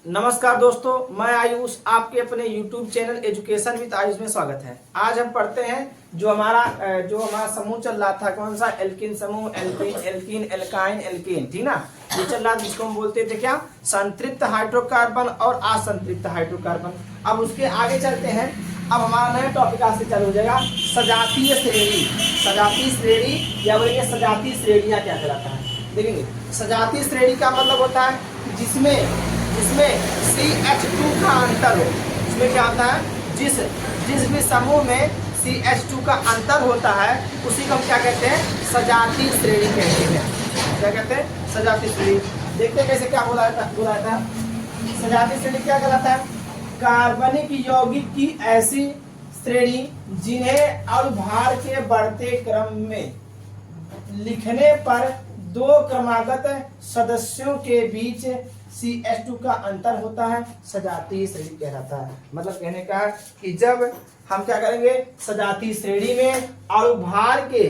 नमस्कार दोस्तों, मैं आयुष आपके अपने YouTube channel education with Ayush में स्वागत है। आज हम पढ़ते हैं जो हमारा समूह चल रहा था, कौन सा एल्किन समूह, एल्किन एल्काइन एल्केन, ठीक ना। ये चल रहा था जिसको हम बोलते थे क्या, संतृप्त हाइड्रोकार्बन और असंतृप्त हाइड्रोकार्बन। अब उसके आगे चलते हैं। अब हमारा नया टॉपिक आज से चालू हो जाएगा, सजातीय श्रेणी। सजातीय श्रेणी या बोलेंगे सजातीय श्रेणियां क्या कहलाता है, देखेंगे। सजातीय श्रेणी का मतलब होता है जिसमें CH2 का अंतर हो। इसमें क्या होता है, जिस भी समूह में CH2 का अंतर होता है उसी को हम क्या कहते हैं, सजातीय श्रेणी कहते हैं। क्या कहते हैं, सजातीय श्रेणी। देखते हैं कैसे क्या बोला था। सजातीय श्रेणी क्या कहलाता है, कार्बनिक यौगिक की ऐसी श्रेणी जिन्हें अणुभार के बढ़ते क्रम में लिखने पर दो क्रमागत सदस्यों के बीच CH2 का अंतर होता है, सजातीय श्रेणी कहलाता है। मतलब कहने का है कि जब हम क्या करेंगे, सजातीय श्रेणी में अणुभार के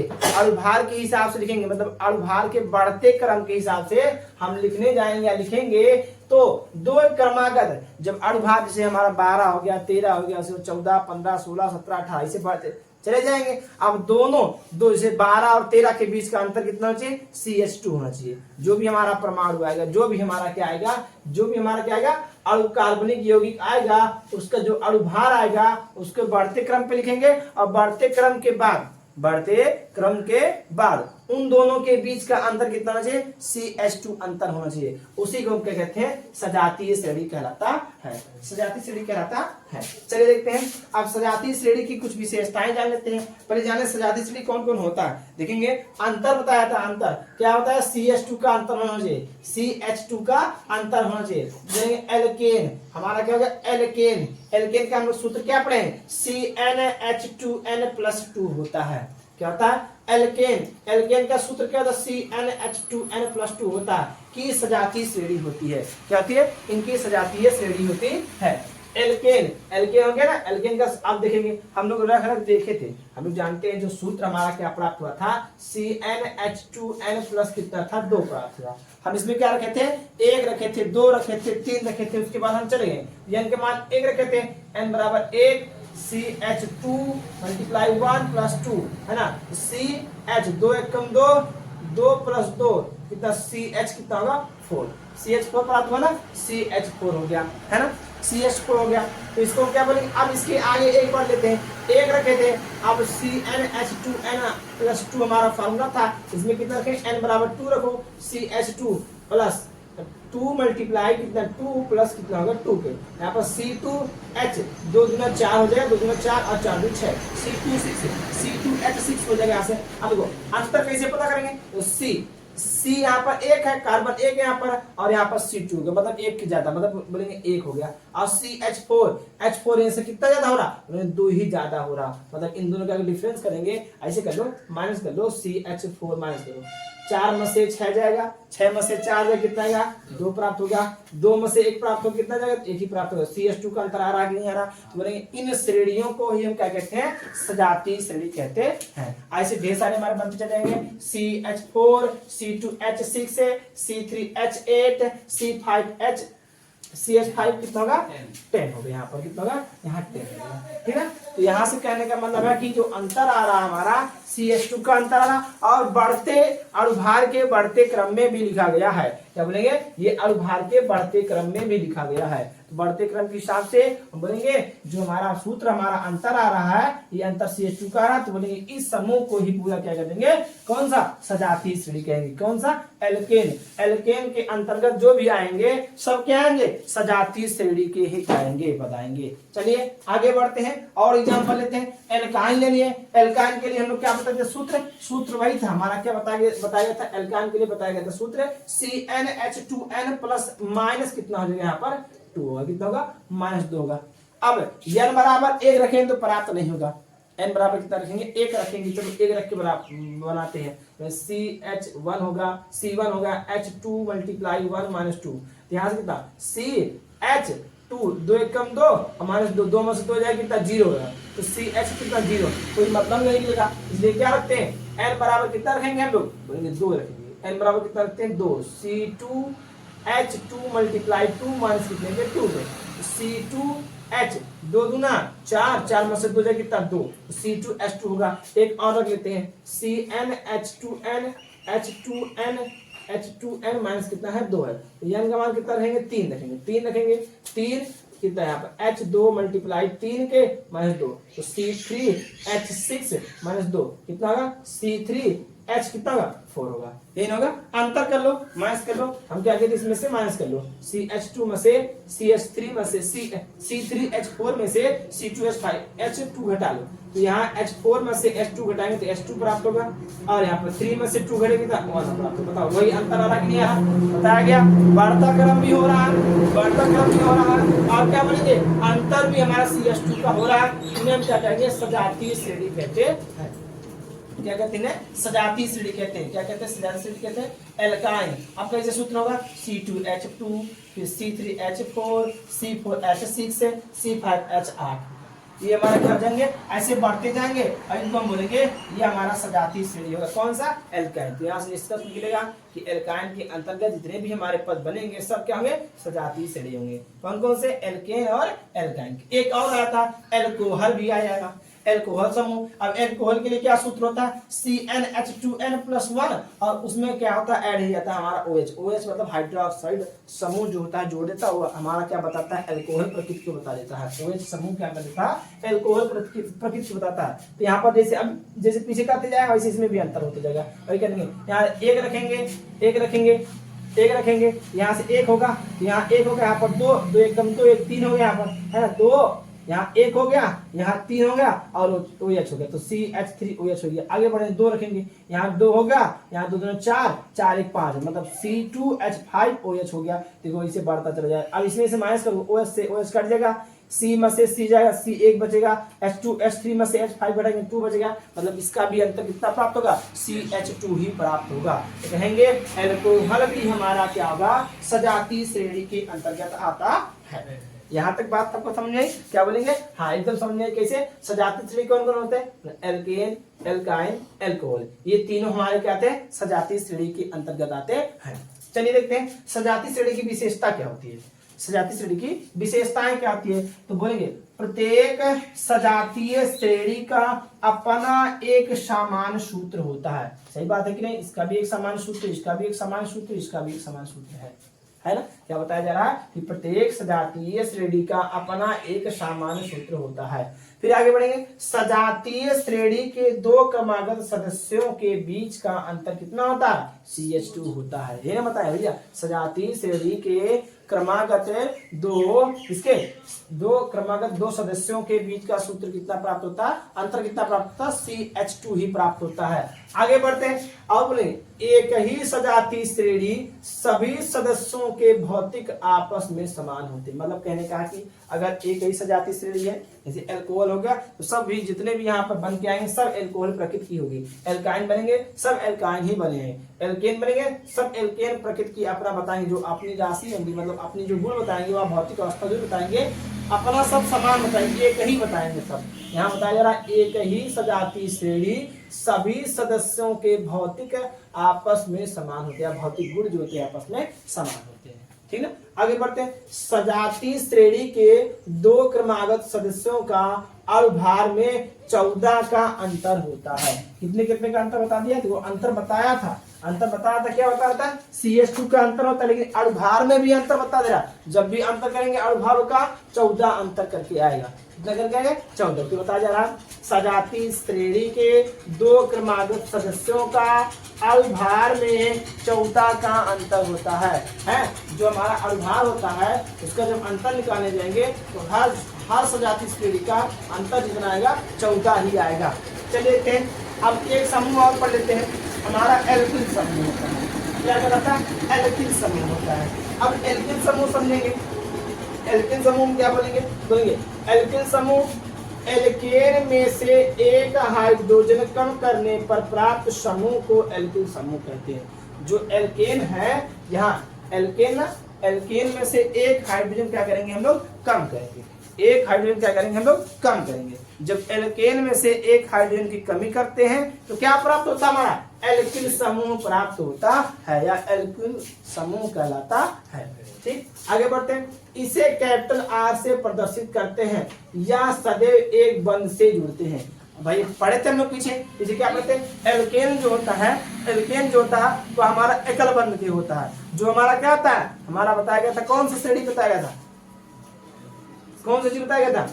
हिसाब से लिखेंगे, मतलब अणुभार के बढ़ते क्रम के हिसाब से हम लिखने जाएंगे या लिखेंगे तो दो क्रमागत, जब अणुभार जैसे हमारा 12 हो गया, 13 हो गया, 14, 15, 16, 17, 18 से बढ़ते चले जाएंगे। अब दो जैसे 12 और 13 के बीच का अंतर कितना होना चाहिए, CH2 होना चाहिए। जो भी हमारा परमाणु आएगा, जो भी हमारा क्या आएगा अणु कार्बनिक यौगिक आएगा, उसका जो अणुभार आएगा उसको बढ़ते क्रम पे लिखेंगे और बढ़ते क्रम के बाद उन दोनों के बीच का अंतर कितना होना चाहिए, CH2 अंतर होना चाहिए। उसी को हम क्या कहते हैं, सजातीय श्रेणी कहलाता है। सजातीय श्रेणी कहलाता है। चलिए देखते हैं अब सजातीय श्रेणी की कुछ विशेषताएं जान लेते हैं। पहले जाने सजातीय श्रेणी कौन कौन होता है, देखेंगे। अंतर बताया था, अंतर क्या होता है, CH2 का अंतर होना चाहिए, CH2 का अंतर होना चाहिए। एल्केन, हमारा क्या होगा, एल्केन का हम लोग सूत्र क्या पढ़े, CnH2n+2 होता है। क्या होता है, एल्केन का सूत्र क्या होता है, CnH2n+2 होता है कि सजातीय श्रेणी होती है। क्या होती है, इनकी सजातीय श्रेणी होती है। एल्केन हो गया ना, एल्केन का आप देखेंगे, हम लोग देखे थे, हम लोग जानते हैं जो सूत्र हमारा क्या प्राप्त हुआ था, CnH2n+ कितना था, 2 प्राप्त हुआ। हम इसमें क्या रखे थे, 1 रखे थे, 2 रखे थे, 3 रखे थे। उसके बाद हम चले गए, n के मान 1 रखे थे, n बराबर 1 CH2 × 1+2 है ना। CH 2 × 2 2 + 2 कितना, CH कितना होगा, 4। CH4 प्राप्त हुआ ना, CH4 हो गया है ना, CH4 हो गया। तो इसको क्या बोलेंगे, अब इसके आगे एक बार लेते हैं, 1 रखे थे, अब CnH2n+2 हमारा फार्मूला था, इसमें कितना रखें, n बराबर 2 रखो, CH2 + 2 मल्टीप्लाई कितना, 2 प्लस कितना होगा, 2 के यहाँ पर C2H 2 दूना 4 हो जाएगा, 2 दूना 4 और 4 दूना 6, C2H6 हो जाएगा यहाँ से। अब देखो अंतर कैसे पता करेंगे, तो C यहाँ पर 1 है, कार्बन 1 है यहाँ पर, और यहाँ पर C2 हो गया, मतलब 1 की ज्यादा, मतलब बोलेंगे 1 हो गया। और H4 यहाँ से कितना ज्यादा हो रहा, 2 ही ज्यादा हो रहा, मतलब इन दोनों का डिफरेंस करेंगे, ऐसे कर लो, माइनस कर लो, CH4 माइनस करो, 4 में से 6 जाएगा, 6 में से 4 जाएगा, कितना आएगा, 2 प्राप्त होगा, 2 में से 1 प्राप्त हो, कितना जाएगा, 1 ही प्राप्त होगा। CH2 का अंतर आ रहा है कि नहीं आ रहा, तो बोलेंगे इन श्रेणियों को ही हम क्या कहते हैं, सजातीय श्रेणी कहते हैं। ऐसे ढेर सारे हमारे बनते चले जाएंगे, CH4 C2H6 C3H8 C5H CH5 कितना होगा, 10 हो गया, यहाँ पर कितना होगा, यहाँ 10 होगा, ठीक है। तो यहाँ से कहने का मतलब है कि जो अंतर आ रहा है हमारा, CH2 का अंतर आ रहा, और बढ़ते अणुभार के बढ़ते क्रम में भी लिखा गया है। क्या बोलेंगे, ये अणुभार के बढ़ते क्रम में भी लिखा गया है। तो बढ़ते क्रम के हिसाब से हम बोलेंगे जो हमारा सूत्र, हमारा अंतर आ रहा है, ये अंतर CH2 का आ रहा है, तो बोलेंगे इस समूह को ही पूरा क्या कर देंगे, कौन सा, सजातीय श्रेणी कहेंगे। कौन सा, एल्केन के अंतर्गत जो भी आएंगे सब क्या आएंगे, सजातीय श्रेणी के ही आएंगे, बताएंगे। चलिए आगे बढ़ते हैं और एग्जाम्पल लेते हैं। एल्काइन ले लिए, एल्काइन के लिए हम लोग क्या बताते हैं, सूत्र वही था हमारा, क्या बताया गया था, एल्काइन के लिए बताया गया था सूत्र CnH2n+ कितना हो जाएगा, यहाँ पर 2 होगा, कितना होगा, -2 होगा। अब n बराबर 1 रखेंगे तो प्राप्त नहीं होगा, n बराबर कितना रखेंगे, 1 रखेंगे, चलो 1 रख के बराबर बनाते हैं, CH1 होगा, C1 होगा, H2 × 1 - 2, यहाँ से कितना, CH2 2 × 2 और -2, 2 में से 2 जाएगा, कितना, 0 होगा, तो CH कितना, 0, कोई मतलब नहीं मिलेगा, इसलिए क्या रखते हैं, n बराबर कितना रखेंगे हम लोग, बोलेंगे 2 रखेंगे, n बराबर कितना रखते हैं, 2, C2 H2 मल्टीप्लाई 2 माइनस कितने के 2 में C2H 2 दूना 4, 4 में से 2 जाए कितना 2, C2H2 होगा। एक और रख लेते हैं CnH2n H2n माइनस कितना है 2 है, तो n का मान कितना रहेंगे 3 रखेंगे 3 कितना है यहाँ पर H2 मल्टीप्लाई 3 के माइनस 2, तो C3H6 माइनस 2 कितना होगा C3H कितना होगा 4 होगा। यही होगा, अंतर कर लो, माइनस कर लो, हम क्या कहते हैं इसमें से माइनस कर लो, CH2 में से CH3 में से C3H4 में से C2H5H2 घटा लो, तो यहाँ H4 में से H2 घटाएंगे तो H2 प्राप्त होगा, और यहाँ पर 3 में से 2 घटेगी तो 1 प्राप्त होगा। बताओ वही अंतर आ रहा कि नहीं आ रहा, बताया गया। बढ़ता क्रम भी हो रहा है, और क्या बोलेंगे अंतर भी हमारा CH2 का हो रहा है, इन्हें हम क्या कहेंगे सजातीय श्रेणी कहते हैं। क्या कहते हैं सजातीय श्रेणी कहते हैं, क्या कहते हैं सजातीय श्रेणी कहते हैं एल्काइन। आपका जैसे सूत्र होगा C2H2 फिर C3H4 C4H6 C5H8, ये हमारे घर जाएंगे ऐसे बढ़ते जाएंगे और इनको हम बोलेंगे ये हमारा सजातीय श्रेणी होगा। कौन सा एल्काइन। तो यहाँ से निष्कर्ष निकलेगा कि एल्काइन के अंतर्गत जितने भी हमारे पद बनेंगे सब क्या होंगे सजातीय श्रेणी होंगे। कौन कौन से एल्केन और एल्काइन। एक और आया था एल्कोहल भी आ जाएगा, एल्कोहल समूह। अब एल्कोहल के लिए क्या सूत्र होता है CnH2n+1 और उसमें क्या होता है ऐड हो जाता है हमारा OH। OH मतलब हाइड्रोक्साइड समूह जो होता है जोड़ देता है, वो हमारा क्या बताता है एल्कोहल प्रकृति को बता देता है। OH समूह क्या देता है एल्कोहल प्रकृति को बताता है। तो यहाँ पर जैसे अब जैसे पीछे करते जाएगा वैसे इसमें भी अंतर होते जाएगा। वही करेंगे यहाँ एक रखेंगे यहाँ से एक होगा, यहाँ एक होगा, यहाँ पर दो एकदम 2 1 3 हो गया, यहाँ पर है ना 2, यहाँ 1 हो गया, यहाँ 3 हो गया और OH हो गया, तो CH3OH हो गया। आगे बढ़े 2 रखेंगे, यहाँ 2 हो गया, यहाँ 2 2 4 4 1 5 मतलब C2H5OH हो गया। देखो इसे बढ़ता चला जाए। अब इसमें से माइनस करो, OH से OH कट जाएगा, C में से C जाएगा, C 1 बचेगा, H3 में से H5 घटाएंगे 2 बचेगा, मतलब इसका भी अंतर कितना प्राप्त होगा CH2 ही प्राप्त होगा। तो कहेंगे एल्कोहल भी हमारा क्या होगा सजातीय श्रेणी के अंतर्गत आता है। यहाँ तक बात आपको समझ आई, क्या बोलेंगे हाँ एकदम समझ आई। कैसे सजातीय श्रेणी कौन कौन होते हैं एल्केन एल्काइन एल्कोहल, ये तीनों हमारे क्या आते हैं सजातीय श्रेणी के अंतर्गत आते हैं। चलिए देखते हैं सजातीय श्रेणी की विशेषता क्या होती है। सजातीय श्रेणी की विशेषताएं क्या होती है, तो बोलेंगे प्रत्येक सजातीय श्रेणी का अपना एक सामान्य सूत्र होता है। सही बात है कि नहीं, इसका भी एक सामान्य सूत्र, इसका भी एक सामान्य सूत्र, इसका भी एक सामान्य सूत्र है ना। क्या बताया जा रहा है कि प्रत्येक सजातीय श्रेणी का अपना एक सामान्य सूत्र होता है। फिर आगे बढ़ेंगे सजातीय श्रेणी के 2 क्रमागत सदस्यों के बीच का अंतर कितना होता है CH2 होता है। ये ना बताया भैया सजातीय श्रेणी के क्रमागत 2 सदस्यों के बीच का सूत्र कितना प्राप्त होता है, अंतर कितना प्राप्त होता है CH2 ही प्राप्त होता है। आगे बढ़ते हैं और बोले एक ही सजातीय श्रेणी सभी सदस्यों के भौतिक आपस में समान होते हैं। मतलब कहने का कि अगर एक ही सजातीय श्रेणी है जैसे एल्कोहल हो गया तो सब भी जितने भी यहाँ पर बन के आएंगे सब एल्कोहल प्रकृति की होगी। एल्काइन बनेंगे सब एल्काइन ही बने हैं, एल्केन बनेंगे सब एल्केन प्रकृति की अपना बताएंगे, जो अपनी राशि होंगी मतलब अपनी जो गुण बताएंगे वह भौतिक अवस्था जो बताएंगे अपना सब समान बताएंगे, एक ही बताएंगे सब। यहाँ बताया जा रहा है एक ही सजातीय श्रेणी सभी सदस्यों के भौतिक आपस में समान होते हैं, भौतिक गुण जो होते हैं आपस में समान होते हैं। ठीक ना, आगे बढ़ते हैं सजातीय श्रेणी के 2 क्रमागत सदस्यों का अनुभार में 14 का अंतर होता है। कितने कितने का अंतर बता दिया, तो वो अंतर बताया था, क्या बताया था CH2 का अंतर होता है, लेकिन अनुभार में भी अंतर बता दे रहा। जब भी अंतर करेंगे अनुभार का 14 अंतर करके आएगा, कितना करके आएगा 14। तो बताया जा रहा सजातीय श्रेणी के 2 क्रमागत सदस्यों का अनुभार में 14 का अंतर होता है। जो हमारा अनुभार होता है उसका जब अंतर निकालने जाएंगे तो हर सजातीय श्रेणी का अंतर जितना आएगा 14 ही आएगा। चलिए देखते हैं अब एक समूह और पढ़ लेते हैं, हमारा एल्किल समूह होता है। क्या कहलाता है एल्किल समूह होता है। अब एल्किल समूह समझेंगे, एल्किल समूह क्या बोलेंगे एल्किल समूह एल्केन में से एक हाइड्रोजन कम करने पर प्राप्त समूह को एल्किल समूह कहते हैं। जो एल्केन है यहाँ एल्केन में से एक हाइड्रोजन क्या करेंगे हम लोग कम करेंगे, एक हाइड्रोजन क्या करेंगे हम लोग, कम करेंगे। जब एल्केन में से एक हाइड्रोजन की कमी करते हैं तो क्या प्राप्त होता है, हमारा एल्किल समूह प्राप्त होता है या एल्किल समूह कहलाता है। ठीक, आगे बढ़ते हैं। इसे कैपिटल आर से प्रदर्शित करते हैं या सदैव एक बंध से जुड़ते हैं। भाई पढ़े थे हम लोग पीछे, इसे क्या कहते हैं, एल्केन जो होता है, एल्केन जो होता है तो हमारा एकल बंध के होता है। जो हमारा क्या होता है, हमारा बताया गया था, कौन सा श्रेणी बताया गया था, कौन सा चीज बताया गया था,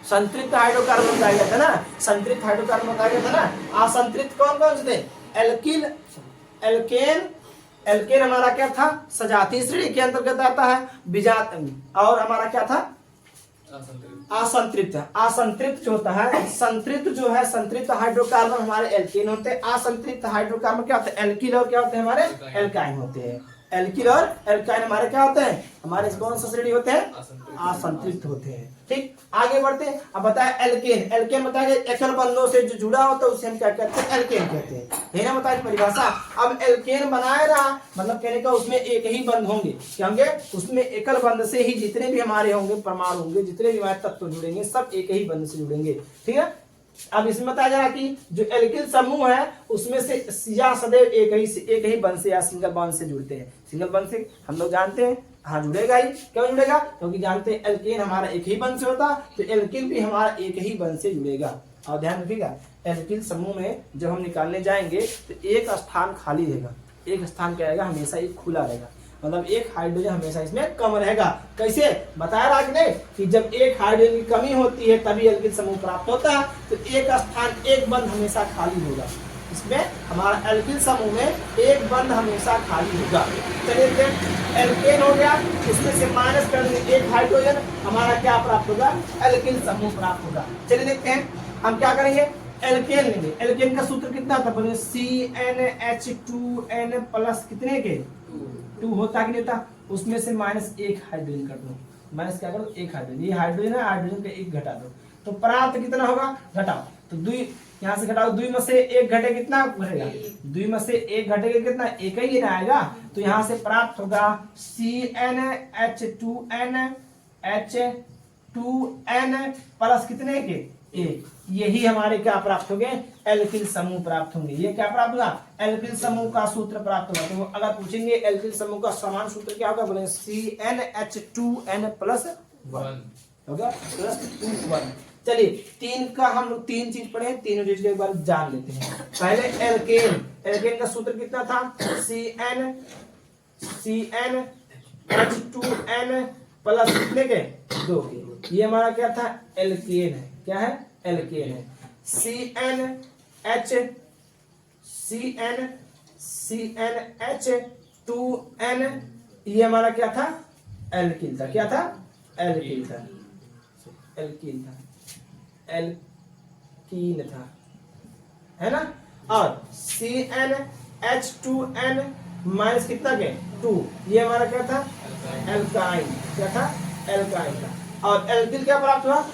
संतृप्त हाइड्रोकार्बन बताया गया था ना, संतृप्त हाइड्रोकार्बन बताया गया था ना। असंतृप्त कौन कौन से थे, एल्किल, एल्केन, एल्केन हमारा क्या था, सजातीय श्रेणी के अंतर्गत आता है, विजात, और हमारा क्या था, असंतृप्त। असंतृप्त जो होता है, संतृप्त जो है, संतृप्त हाइड्रोकार्बन हमारे एल्केन होते हैं, असंतृप्त हाइड्रोकार्बन क्या होते हैं, एल्किल और क्या होते हैं, हमारे एल्काइन होते हैं। एल्किल और एल्काइन हमारे क्या होते हैं, हमारे कौन सा श्रेणी होते हैं, असंतृप्त होते हैं। ठीक, आगे बढ़ते हैं। अब बताया एल्केन, एल्केन बताया एकल बंधों से जो जुड़ा होता है उसे हम क्या कहते हैं, एल्केन कहते हैं, है ना, बताया परिभाषा। अब एल्केन बनाया रहा, मतलब कहने का उसमें एक ही बंध होंगे, क्या होंगे, उसमें एकल बंध से ही जितने भी हमारे होंगे परमाणु होंगे, जितने भी हमारे तत्व जुड़ेंगे सब एक ही बंध से जुड़ेंगे। ठीक है, अब इसमें बताया जा रहा कि जो एल्किल समूह है उसमें से या सदैव एक ही बंध से या सिंगल बॉन्ड से जुड़ते हैं। सिंगल बॉन्ड से हम लोग जानते हैं, हाँ जुड़ेगा ही, क्यों जुड़ेगा, क्योंकि जानते हैं एल्केन हमारा एक ही बंध से होता, तो एल्किल भी हमारा एक ही बंध से जुड़ेगा। और ध्यान रखिएगा, एल्किल समूह में जब हम निकालने जाएंगे तो एक स्थान खाली रहेगा, एक स्थान क्या रहेगा, हमेशा एक खुला रहेगा, मतलब एक हाइड्रोजन हमेशा इसमें कम रहेगा। कैसे बताया रहा कि नहीं, कि जब एक हाइड्रोजन की कमी होती है तभी एल्किल समूह प्राप्त होता है, तो एक स्थान, एक बंध हमेशा खाली होगा, इसमें हमारा एल्किल समूह में एक बंध हमेशा खाली होगा। चलिए एल्केन हो गया, उसमें से माइनस करने एक हाइड्रोजन, हमारा क्या प्राप्त होगा, एल्किल समूह प्राप्त होगा। चलिए देखते हैं हम क्या करेंगे, एल्केन लेंगे। एल्केन का सूत्र कितना था, बोले CnH2n प्लस कितने के, 2 होता कि नहीं होता, उसमें से माइनस एक हाइड्रोजन कर दो, माइनस क्या करो, एक हाइड्रोजन, ये हाइड्रोजन है, हाइड्रोजन का एक घटा दो, तो प्राप्त कितना होगा, घटाओ, तो 2 यहाँ से घटाओ, 2 में से एक घटे कितना बढ़ेगा, 2 में से एक घटेगा कितना, एक ही ना आएगा, तो यहाँ से प्राप्त होगा CnH2n प्लस कितने के, एक, यही हमारे क्या प्राप्त होंगे, एल्किल समूह प्राप्त होंगे। ये क्या प्राप्त होगा, एल्किल समूह का सूत्र प्राप्त होगा। तो अगर पूछेंगे एल्किल समूह का समान सूत्र क्या होगा, बोले CnH2n प्लस 1 होगा, प्लस 2 1। चलिए 3 का हम लोग 3 चीज पढ़े, तीनों चीज को एक बार जान लेते हैं। पहले एल्केन, एल्केन का सूत्र कितना था, CnH2n प्लस कितने के, 2 के, ये हमारा क्या था, एल्केन है, क्या है, एल्केन है। CnH2n ये हमारा क्या था, एल्किल था, क्या था, एल्किल था, एल्किल था, एल्कीन था, है ना। और CnH2n माइनस कितना के, 2, ये हमारा क्या था, एल्काइन, क्या था, एल्काइन था। और एल्किल क्या प्राप्त हुआ,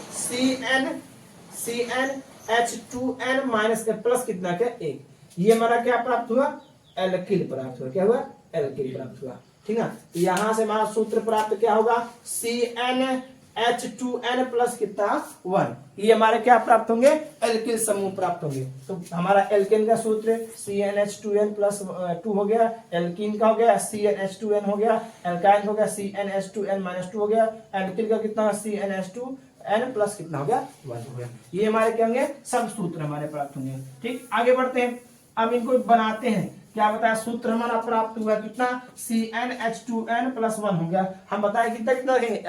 CnH2n माइनस के प्लस कितना के, 1, ये हमारा क्या प्राप्त हुआ, एल्किल प्राप्त हुआ, क्या हुआ, एल्किल प्राप्त हुआ। ठीक है, तो यहां से हमारा सूत्र प्राप्त क्या होगा, CnH2n प्लस कितना, 1, ये हमारे क्या प्राप्त होंगे, एल्किल समूह प्राप्त होंगे। तो हमारा एल्केन का सूत्र CnH2n प्लस 2 हो गया, एल्कीन का हो गया CnH2n हो गया, एल्काइन हो गया CnH2n माइनस 2 हो गया, एल्किल का कितना, CnH2n प्लस कितना हो गया, 1 हो गया। ये हमारे क्या होंगे, सब सूत्र हमारे प्राप्त होंगे। ठीक, आगे बढ़ते हैं, अब इनको बनाते हैं। क्या बताया, सूत्र हमारा प्राप्त हुआ कितना, CnH2n प्लस 1 हो गया। हम बताए कितना कितना रखेंगे,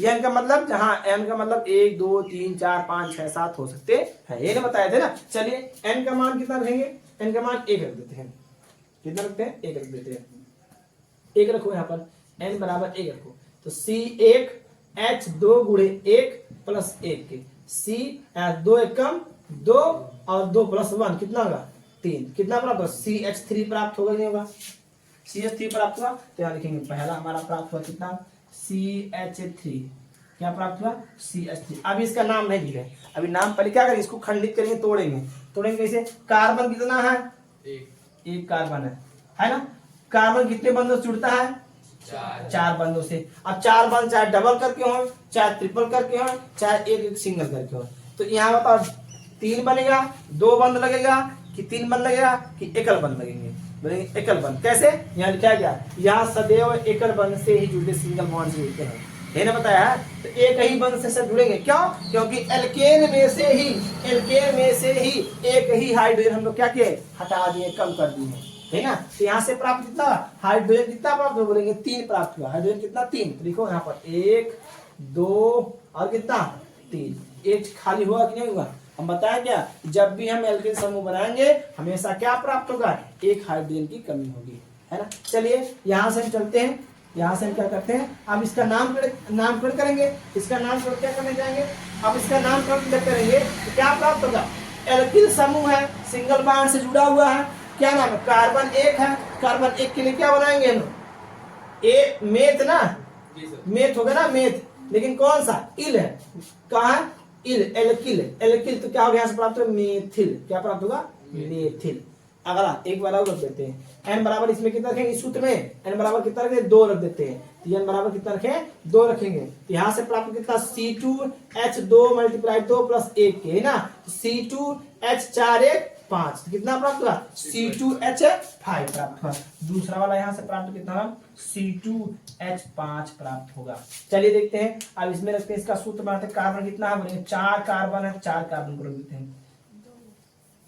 n का मतलब, जहां n का मतलब 1 2 3 4 5 6 7 हो सकते हैं, ये ना बताए थे ना। चलिए n का मान कितना रखेंगे, n का मान 1 रख देते हैं, कितना रखते हैं, 1 रख देते हैं, 1 रखो यहाँ पर, n बराबर 1 रखो, तो C1H2 गुणे 1 प्लस 1 के, C 2 एकम 2 और 2 प्लस 1 कितना होगा, 3, कितना प्राप्त होगा, CH3 प्राप्त होगा, नहीं होगा, CH3 प्राप्त हुआ, तो यहाँ लिखेंगे पहला हमारा प्राप्त हुआ कितना, CH3, क्या प्राप्त हुआ, CH3। अभी इसका नाम नहीं लिखे, अभी नाम पहले क्या करेंगे, इसको खंडित करेंगे, तोड़ेंगे, तोड़ेंगे कैसे, कार्बन कितना है, एक कार्बन है ना, कार्बन कितने बंधों से जुड़ता है, 4 बंदों से। अब 4 बंद चाहे डबल करके हो, चाहे ट्रिपल करके हो, चाहे एक एक सिंगल करके हो, तो यहाँ बताओ 3 बनेगा, 2 बंद लगेगा कि 3 बंद लगेगा कि एकल बंद लगेंगे? बोलेंगे एकल बंद। कैसे? यहाँ लिखा गया, यहाँ सदैव एकल बंद से ही जुड़े सिंगल बॉन्ड से जुड़ते हैं, है ना बताया है। तो एक ही बंद से सब जुड़ेंगे, क्यों? क्योंकि एल्केन में से ही एक ही हाइड्रोजन हम लोग क्या किए, हटा दिए, कम कर दिए, है ना। तो यहाँ से प्राप्त कितना हाइड्रोजन, कितना प्राप्त हुआ? बोलेंगे 3 प्राप्त हुआ। हाइड्रोजन कितना? 3। देखो यहाँ पर 1 2 और कितना 3। एक खाली हुआ कि नहीं हुआ? हम बताएं क्या, जब भी हम एल्केन समूह बनाएंगे हमेशा क्या प्राप्त होगा, एक हाइड्रोजन की कमी होगी, है ना। चलिए यहाँ से हम चलते हैं, यहाँ से हम क्या करते हैं, अब इसका नामकरण करेंगे। इसका नामकरण क्या करने जाएंगे, अब इसका नामकरण जब करेंगे तो क्या प्राप्त होगा, एल्किल समूह है, सिंगल बॉन्ड से जुड़ा हुआ है, क्या नाम है, कार्बन 1 है। कार्बन 1 के लिए क्या बनाएंगे हम, ए मेथ ना, मेथ होगा ना, मेथ, लेकिन कौन सा, इल है, कहा है, इल, एल्किल, एल्किल तो क्या होगा, यहाँ से प्राप्त होगा मेथिल, क्या प्राप्त होगा, मेथिल। अगला एक बार और रख देते हैं, n बराबर इसमें कितना रखेंगे, इस सूत्र में n बराबर कितना रखेंगे, 2 रख देते हैं, तो n बराबर कितना रखें, 2 रखेंगे। यहाँ से प्राप्त कितना, C2H2 मल्टीप्लाई 2 प्लस 1 के, है ना, C2H4 1 5, तो कितना प्राप्त हुआ, C2H5 प्राप्त हुआ। दूसरा वाला यहाँ से प्राप्त कितना, C2H5 प्राप्त होगा। चलिए देखते हैं, अब इसमें रखते हैं, इसका सूत्र बनाते हैं। कार्बन कितना है, बोलेंगे 4 कार्बन है, 4 कार्बन को रख देते हैं,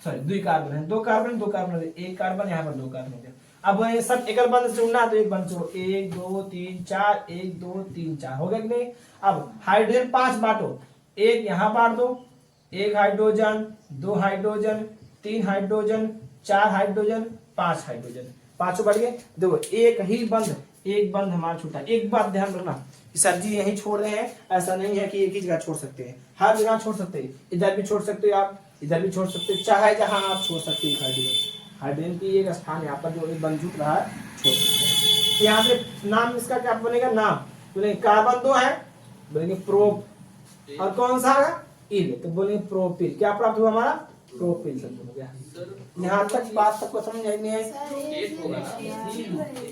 सॉरी 2 कार्बन है, 2 कार्बन 2 कार्बन, 1 कार्बन, यहाँ पर 2 कार्बन है। अब ये सब एकल बंद से जुड़ना, तो एक बंद से 1 2 3 4, 1 2 3 4 हो गया कि नहीं। अब हाइड्रोजन 5 बांटो, 1 यहाँ बांट दो, 1 hydrogen, 2 hydrogen, 3 hydrogen, 4 hydrogen, 5 hydrogen, 5 बढ़ गए। देखो एक ही बंद, एक बंद हमारा छूटा। एक बात ध्यान रखना, सर जी यही छोड़ रहे हैं, ऐसा नहीं है कि एक ही जगह छोड़ सकते हैं, हर जगह छोड़ सकते हैं, इधर भी छोड़ सकते हो आप, इधर भी छोड़ सकते हो, चाहे जहां आप छोड़ सकते हो। हाइड्रोजन की एक स्थान यहाँ पर जो एक बंद छूट रहा है, छोड़ सकते हैं। यहाँ से नाम इसका क्या बनेगा, नाम बोलेंगे कार्बन 2 है, बोलेंगे प्रोप, और कौन सा है, इल, तो बोलेंगे प्रोपिल। क्या प्राप्त हुआ हमारा, प्रोपिल शब्द हो गया। यहाँ तक बात सबको समझ नहीं है,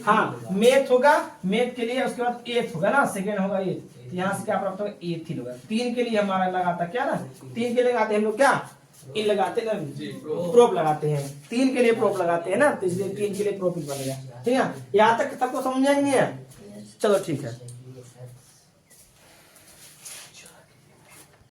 हाँ मेथ होगा, मेथ के लिए उसके बाद एथ होगा ना, सेकेंड होगा एथ, तो यहाँ से क्या प्राप्त होगा, एथिल होगा। 3 के लिए हमारा लगाता क्या ना, 3 के लिए लगाते हैं हम लोग क्या, इन लगाते ना, प्रोप लगाते हैं, 3 के लिए प्रोप लगाते हैं ना, तो इसलिए 3 के लिए प्रोपिल बनेगा। ठीक है, यहाँ तक सबको समझ नहीं है, चलो ठीक है।